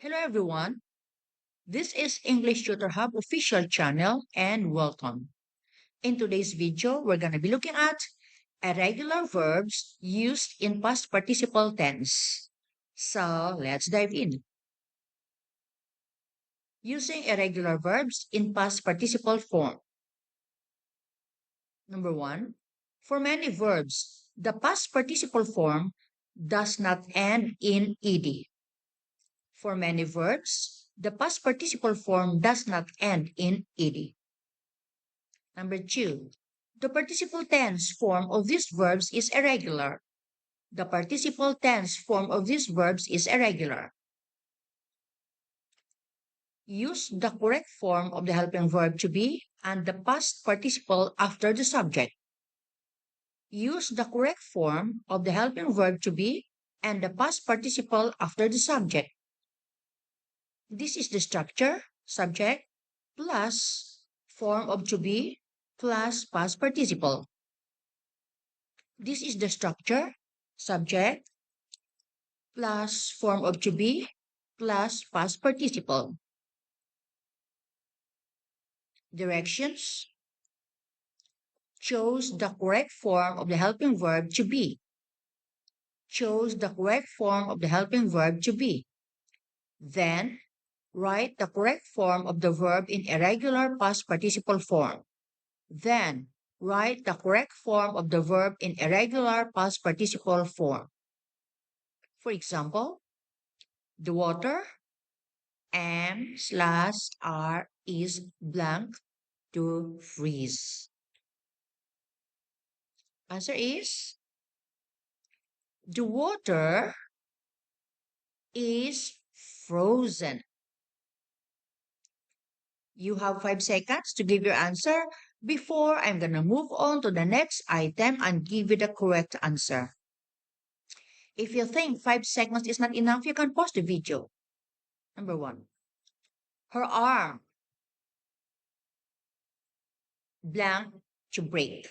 Hello everyone. This is English Tutor Hub official channel and welcome. In today's video, we're going to be looking at irregular verbs used in past participle tense. So let's dive in. Using irregular verbs in past participle form. Number one, for many verbs, the past participle form does not end in ed. For many verbs, the past participle form does not end in ed. Number two, the participle tense form of these verbs is irregular. The participle tense form of these verbs is irregular. Use the correct form of the helping verb to be and the past participle after the subject. Use the correct form of the helping verb to be and the past participle after the subject. This is the structure, subject, plus form of to be, plus past participle. This is the structure, subject, plus form of to be, plus past participle. Directions. Chose the correct form of the helping verb to be. Chose the correct form of the helping verb to be. Then, write the correct form of the verb in irregular past participle form. Then, write the correct form of the verb in irregular past participle form. For example, the water am/are is blank to freeze. Answer is the water is frozen. You have 5 seconds to give your answer before I'm going to move on to the next item and give you the correct answer. If you think 5 seconds is not enough, you can pause the video. Number one, her arm blank to break.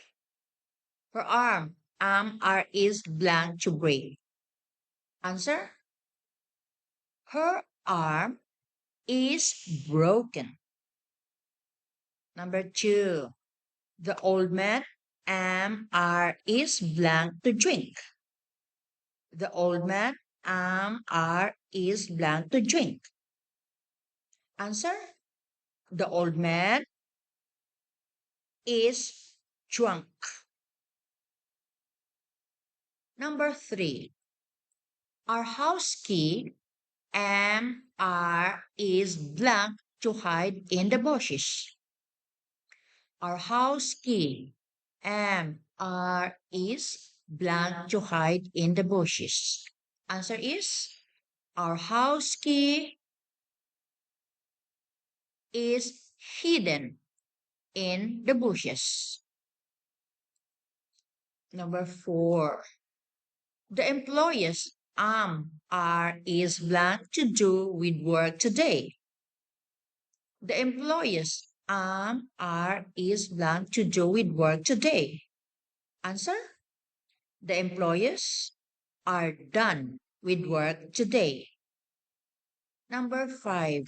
Her arm are is blank to break. Answer, her arm is broken. Number two, the old man are is blank to drink. The old man are is blank to drink. Answer, the old man is drunk. Number three, our house key are is blank to hide in the bushes. Our house key are is blank to hide in the bushes. Answer is our house key is hidden in the bushes. Number four, the employees are is blank to do with work today. The employees are is blank to do with work today. Answer, the employees are done with work today. Number five,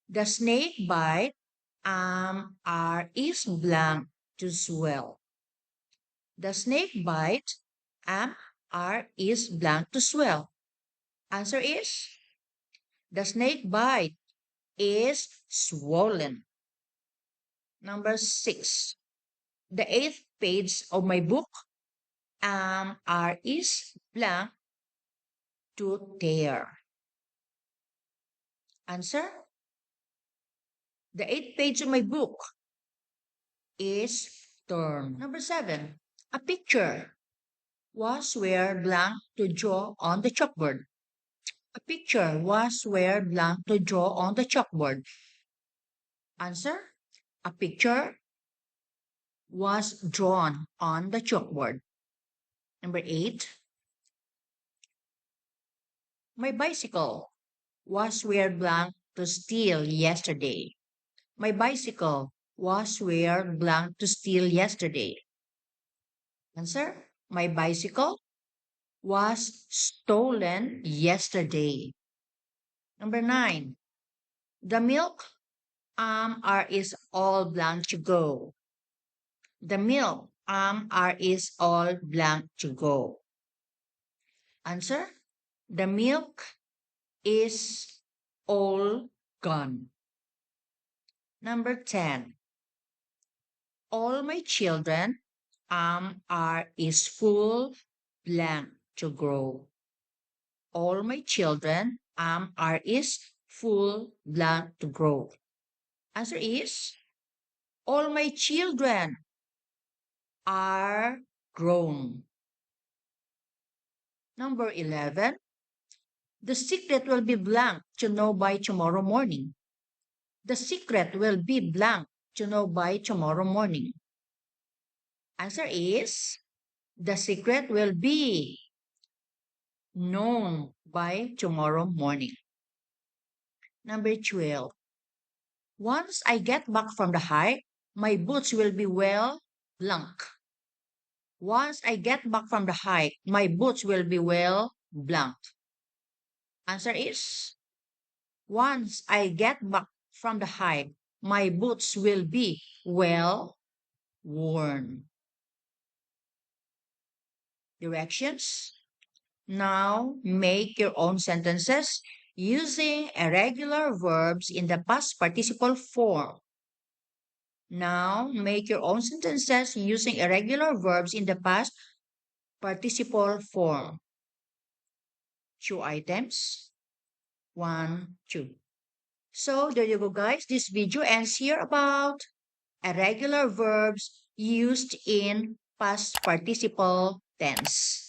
the snake bite are is blank to swell. The snake bite are is blank to swell. Answer is the snake bite is swollen. Number six, the eighth page of my book are is blank to tear. Answer, the eighth page of my book is torn. Number seven, a picture was where blank to draw on the chalkboard. A picture was where blank to draw on the chalkboard. Answer, a picture was drawn on the chalkboard. Number eight, my bicycle was where blank to steal yesterday. My bicycle was where blank to steal yesterday. Answer, my bicycle was stolen yesterday. Number 9. The milk are is all blank to go. The milk are is all blank to go. Answer. The milk is all gone. Number 10. All my children are is full blank to grow. All my children are is full blank to grow. Answer is all my children are grown. Number 11. The secret will be blank to know by tomorrow morning. The secret will be blank to know by tomorrow morning. Answer is the secret will be known by tomorrow morning. Number 12. Once I get back from the hike, my boots will be well blank. Once I get back from the hike, my boots will be well blank. Answer is once I get back from the hike, my boots will be well worn. Directions. Now make your own sentences using irregular verbs in the past participle form. Now make your own sentences using irregular verbs in the past participle form. 2 items. 1, 2. So there you go, guys. This video ends here about irregular verbs used in past participle tense.